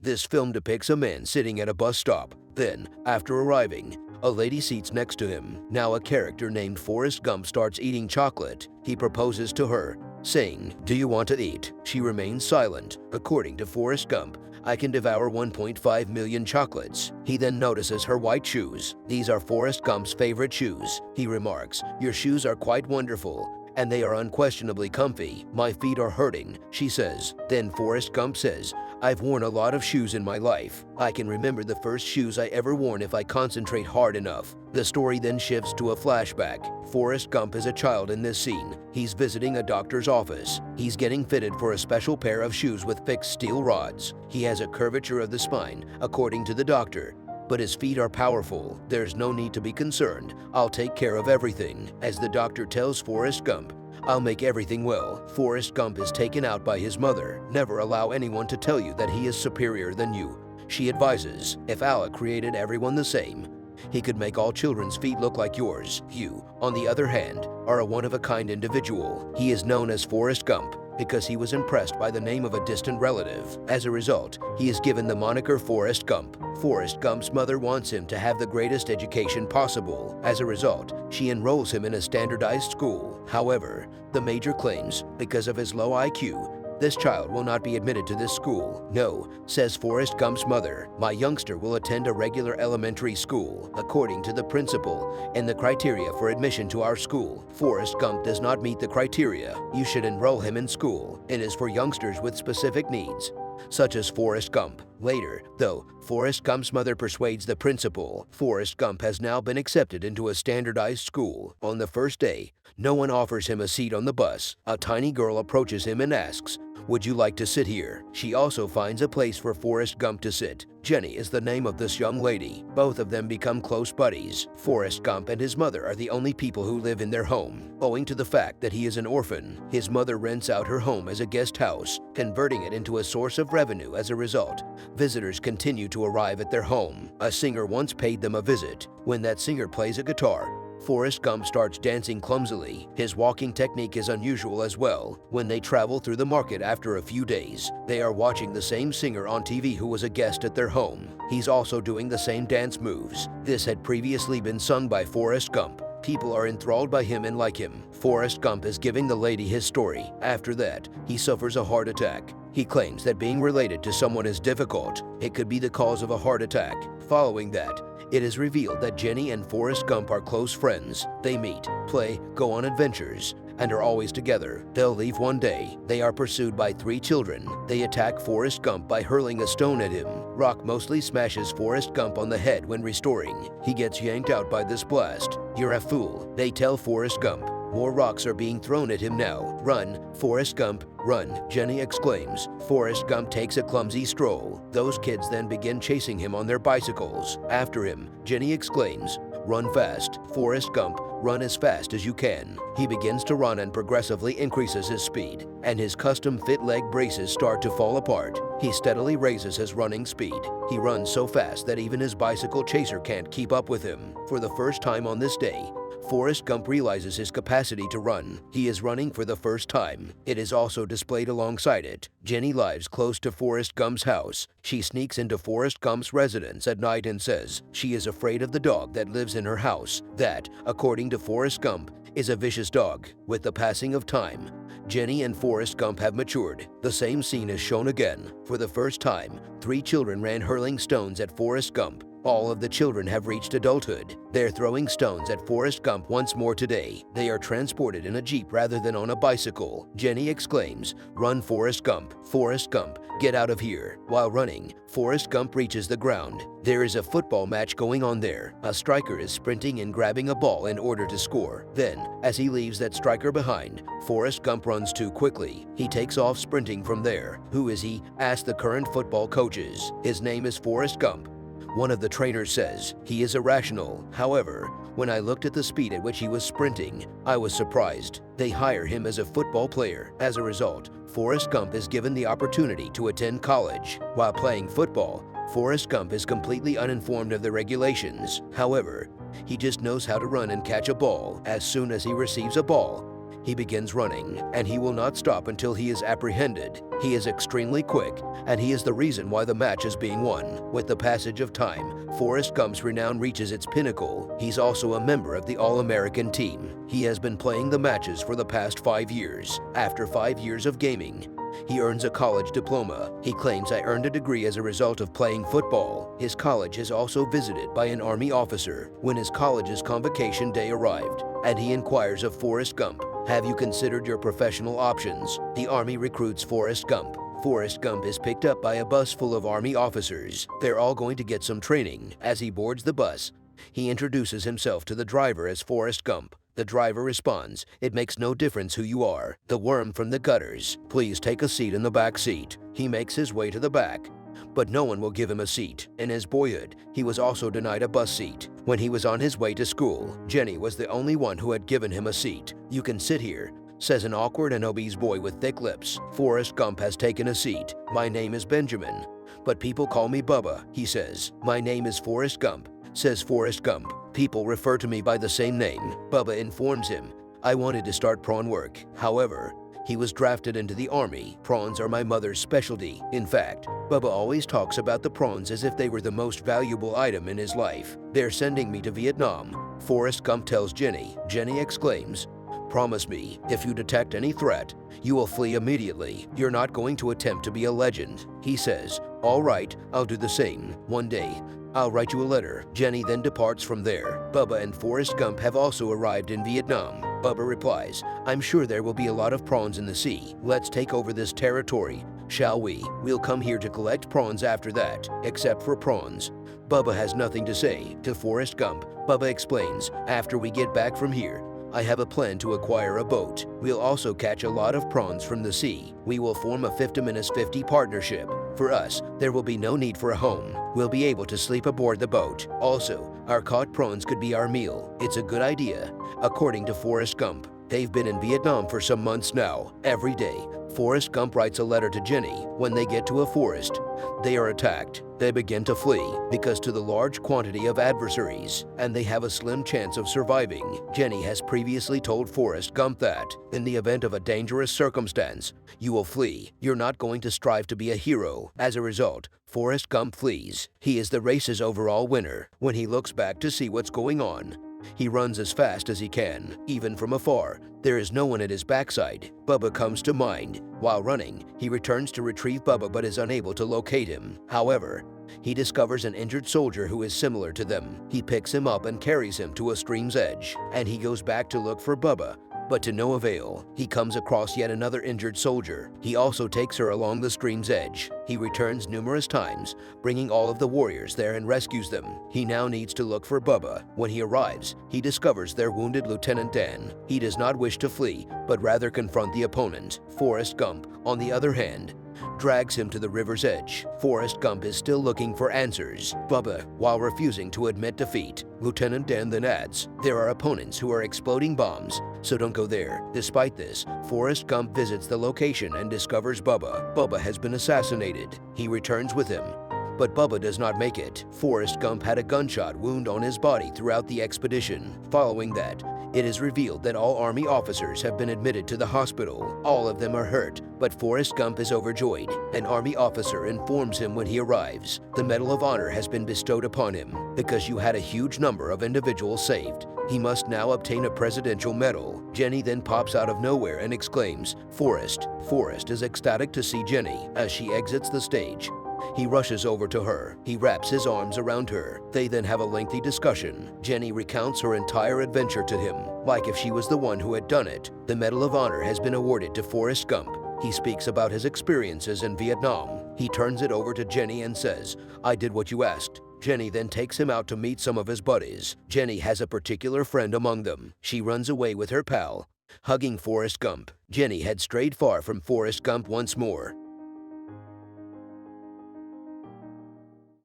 This film depicts a man sitting at a bus stop. Then, after arriving, a lady seats next to him. Now a character named Forrest Gump starts eating chocolate. He proposes to her, saying, "Do you want to eat?" She remains silent. According to Forrest Gump, "I can devour 1.5 million chocolates." He then notices her white shoes. These are Forrest Gump's favorite shoes. He remarks, "Your shoes are quite wonderful, and they are unquestionably comfy. My feet are hurting," she says. Then Forrest Gump says, "I've worn a lot of shoes in my life. I can remember the first shoes I ever worn if I concentrate hard enough." The story then shifts to a flashback. Forrest Gump is a child in this scene. He's visiting a doctor's office. He's getting fitted for a special pair of shoes with fixed steel rods. He has a curvature of the spine, according to the doctor, but his feet are powerful. "There's no need to be concerned. I'll take care of everything." As the doctor tells Forrest Gump, "I'll make everything well." Forrest Gump is taken out by his mother. "Never allow anyone to tell you that he is superior than you," she advises. "If Allah created everyone the same, He could make all children's feet look like yours. You, on the other hand, are a one-of-a-kind individual." He is known as Forrest Gump because he was impressed by the name of a distant relative. As a result, he is given the moniker Forrest Gump. Forrest Gump's mother wants him to have the greatest education possible. As a result, she enrolls him in a standardized school. However, the major claims, because of his low IQ, this child will not be admitted to this school. "No," says Forrest Gump's mother, "my youngster will attend a regular elementary school, according to the principal and the criteria for admission to our school. Forrest Gump does not meet the criteria. You should enroll him in school. It is for youngsters with specific needs, such as Forrest Gump." Later, though, Forrest Gump's mother persuades the principal. Forrest Gump has now been accepted into a standardized school. On the first day, no one offers him a seat on the bus. A tiny girl approaches him and asks, "Would you like to sit here?" She also finds a place for Forrest Gump to sit. Jenny is the name of this young lady. Both of them become close buddies. Forrest Gump and his mother are the only people who live in their home. Owing to the fact that he is an orphan, his mother rents out her home as a guest house, converting it into a source of revenue. As a result, visitors continue to arrive at their home. A singer once paid them a visit. When that singer plays a guitar, Forrest Gump starts dancing clumsily. His walking technique is unusual as well. When they travel through the market after a few days, they are watching the same singer on TV who was a guest at their home. He's also doing the same dance moves. This had previously been sung by Forrest Gump. People are enthralled by him and like him. Forrest Gump is giving the lady his story. After that, he suffers a heart attack. He claims that being related to someone is difficult. It could be the cause of a heart attack. Following that, it is revealed that Jenny and Forrest Gump are close friends. They meet, play, go on adventures, and are always together. They'll leave one day. They are pursued by 3 children. They attack Forrest Gump by hurling a stone at him. Rock mostly smashes Forrest Gump on the head when restoring. He gets yanked out by this blast. "You're a fool," they tell Forrest Gump. More rocks are being thrown at him now. "Run, Forrest Gump, run," Jenny exclaims. Forrest Gump takes a clumsy stroll. Those kids then begin chasing him on their bicycles. After him, Jenny exclaims, "Run fast, Forrest Gump, run as fast as you can." He begins to run and progressively increases his speed, and his custom-fit leg braces start to fall apart. He steadily raises his running speed. He runs so fast that even his bicycle chaser can't keep up with him. For the first time on this day, Forrest Gump realizes his capacity to run. He is running for the first time. It is also displayed alongside it. Jenny lives close to Forrest Gump's house. She sneaks into Forrest Gump's residence at night and says she is afraid of the dog that lives in her house. That, according to Forrest Gump, is a vicious dog. With the passing of time, Jenny and Forrest Gump have matured. The same scene is shown again. For the first time, 3 children ran hurling stones at Forrest Gump. All of the children have reached adulthood. They're throwing stones at Forrest Gump once more today. They are transported in a jeep rather than on a bicycle. Jenny exclaims, "Run, Forrest Gump! Forrest Gump, get out of here!" While running, Forrest Gump reaches the ground. There is a football match going on there. A striker is sprinting and grabbing a ball in order to score. Then, as he leaves that striker behind, Forrest Gump runs too quickly. He takes off sprinting from there. "Who is he?" ask the current football coaches. "His name is Forrest Gump." One of the trainers says, "He is irrational." However, when I looked at the speed at which he was sprinting, I was surprised. They hire him as a football player. As a result, Forrest Gump is given the opportunity to attend college. While playing football, Forrest Gump is completely uninformed of the regulations. However, he just knows how to run and catch a ball. As soon as he receives a ball, He begins running, and he will not stop until he is apprehended. He is extremely quick, and he is the reason why the match is being won. With the passage of time, Forrest Gump's renown reaches its pinnacle. He's also a member of the All-American team. He has been playing the matches for the past 5 years. After 5 years of gaming, he earns a college diploma. He claims I earned a degree as a result of playing football. His college is also visited by an army officer when his college's convocation day arrived, and he inquires of Forrest Gump, "Have you considered your professional options?" The army recruits Forrest Gump. Forrest Gump is picked up by a bus full of army officers. They're all going to get some training. As he boards the bus, he introduces himself to the driver as Forrest Gump. The driver responds, "It makes no difference who you are. The worm from the gutters. Please take a seat in the back seat." He makes his way to the back, but no one will give him a seat. In his boyhood, he was also denied a bus seat. When he was on his way to school, Jenny was the only one who had given him a seat. "You can sit here," says an awkward and obese boy with thick lips. Forrest Gump has taken a seat. "My name is Benjamin, but people call me Bubba," he says. "My name is Forrest Gump," says Forrest Gump. "People refer to me by the same name." Bubba informs him, "I wanted to start prawn work. However, he was drafted into the army. Prawns are my mother's specialty." In fact, Bubba always talks about the prawns as if they were the most valuable item in his life. "They're sending me to Vietnam," Forrest Gump tells Jenny. Jenny exclaims, "Promise me, if you detect any threat, you will flee immediately. You're not going to attempt to be a legend." He says, "All right, I'll do the same. One day, I'll write you a letter." Jenny then departs from there. Bubba and Forrest Gump have also arrived in Vietnam. Bubba replies, "I'm sure there will be a lot of prawns in the sea. Let's take over this territory, shall we? We'll come here to collect prawns after that, except for prawns." Bubba has nothing to say. To Forrest Gump, Bubba explains, "After we get back from here, I have a plan to acquire a boat. We'll also catch a lot of prawns from the sea. We will form a 50-50 partnership. For us, there will be no need for a home. We'll be able to sleep aboard the boat. Also, our caught prawns could be our meal. It's a good idea." According to Forrest Gump, they've been in Vietnam for some months now. Every day, Forrest Gump writes a letter to Jenny. When they get to a forest, they are attacked. They begin to flee because to the large quantity of adversaries, and they have a slim chance of surviving. Jenny has previously told Forrest Gump that, in the event of a dangerous circumstance, you will flee. You're not going to strive to be a hero. As a result, Forrest Gump flees. He is the race's overall winner. When he looks back to see what's going on, he runs as fast as he can. Even from afar, there is no one at his backside. Bubba comes to mind. While running, he returns to retrieve Bubba but is unable to locate him. However, he discovers an injured soldier who is similar to them. He picks him up and carries him to a stream's edge, and he goes back to look for Bubba, but to no avail. He comes across yet another injured soldier. He also takes her along the stream's edge. He returns numerous times, bringing all of the warriors there and rescues them. He now needs to look for Bubba. When he arrives, he discovers their wounded Lieutenant Dan. He does not wish to flee, but rather confront the opponent. Forrest Gump, on the other hand, drags him to the river's edge. Forrest Gump is still looking for answers. Bubba, while refusing to admit defeat, Lieutenant Dan then adds, "There are opponents who are exploding bombs, so don't go there." Despite this, Forrest Gump visits the location and discovers Bubba. Bubba has been assassinated. He returns with him, but Bubba does not make it. Forrest Gump had a gunshot wound on his body throughout the expedition. Following that, it is revealed that all Army officers have been admitted to the hospital. All of them are hurt, but Forrest Gump is overjoyed. An Army officer informs him when he arrives, "The Medal of Honor has been bestowed upon him because you had a huge number of individuals saved. He must now obtain a presidential medal." Jenny then pops out of nowhere and exclaims, "Forrest." Forrest is ecstatic to see Jenny as she exits the stage. He rushes over to her. He wraps his arms around her. They then have a lengthy discussion. Jenny recounts her entire adventure to him, like if she was the one who had done it. The Medal of Honor has been awarded to Forrest Gump. He speaks about his experiences in Vietnam. He turns it over to Jenny and says, "I did what you asked." Jenny then takes him out to meet some of his buddies. Jenny has a particular friend among them. She runs away with her pal, hugging Forrest Gump. Jenny had strayed far from Forrest Gump once more.